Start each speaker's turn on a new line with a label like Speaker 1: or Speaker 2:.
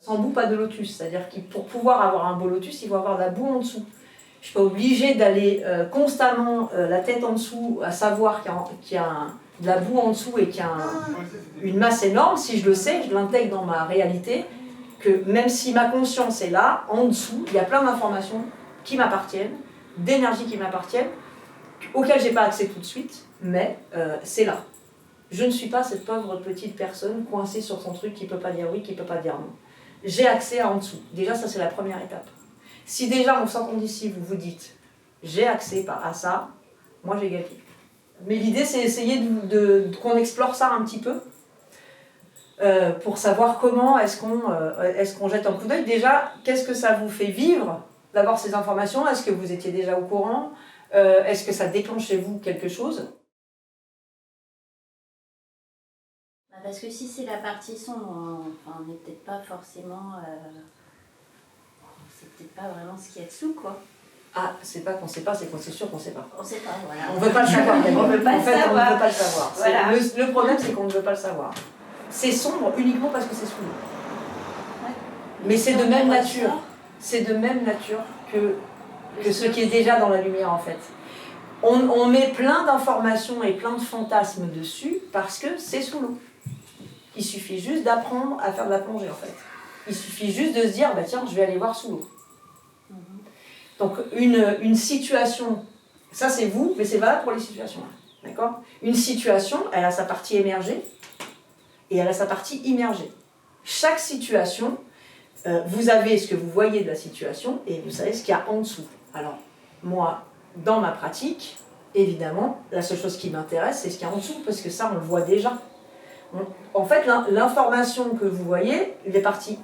Speaker 1: Sans boue, pas de lotus. C'est-à-dire que pour pouvoir avoir un beau lotus, il faut avoir de la boue en dessous. Je ne suis pas obligée d'aller constamment la tête en dessous, à savoir qu'il y a de la boue en dessous et qu'il y a une masse énorme. Si je le sais, je l'intègre dans ma réalité, que même si ma conscience est là, en dessous, il y a plein d'informations qui m'appartiennent, d'énergie qui m'appartiennent, auxquelles je n'ai pas accès tout de suite, mais c'est là. Je ne suis pas cette pauvre petite personne coincée sur son truc qui ne peut pas dire oui, qui ne peut pas dire non. J'ai accès à en dessous. Déjà, ça c'est la première étape. Si déjà en sortant d'ici, vous vous dites j'ai accès à ça, moi j'ai gagné. Mais l'idée c'est essayer qu'on explore ça un petit peu pour savoir comment est-ce qu'on jette un coup d'œil. Déjà, qu'est-ce que ça vous fait vivre d'avoir ces informations? Est-ce que vous étiez déjà au courant? Est-ce que ça déclenche chez vous quelque chose?
Speaker 2: Parce que si c'est la partie sombre, on n'est peut-être pas forcément... c'est peut-être pas vraiment ce qu'il y a dessous, quoi.
Speaker 1: Ah, c'est pas qu'on sait pas, c'est qu'on sait sûr qu'on sait pas.
Speaker 2: On sait pas, voilà.
Speaker 1: On veut pas le savoir.
Speaker 2: On veut pas le savoir.
Speaker 1: On ne veut pas le savoir.
Speaker 2: Voilà.
Speaker 1: Le problème, c'est qu'on ne veut pas le savoir. C'est sombre uniquement parce que c'est sous l'eau.
Speaker 2: Ouais.
Speaker 1: Mais c'est de même nature. C'est de même nature que ce qui est déjà dans la lumière, en fait. On met plein d'informations et plein de fantasmes dessus parce que c'est sous l'eau. Il suffit juste d'apprendre à faire de la plongée, en fait. Il suffit juste de se dire, bah tiens, je vais aller voir sous l'eau. Donc une situation, ça c'est vous, mais c'est valable pour les situations. D'accord ? Une situation, elle a sa partie émergée et elle a sa partie immergée. Chaque situation, vous avez ce que vous voyez de la situation et vous savez ce qu'il y a en dessous. Alors, moi, dans ma pratique, évidemment, la seule chose qui m'intéresse, c'est ce qu'il y a en dessous, parce que ça, on le voit déjà. En fait, l'information que vous voyez, les parties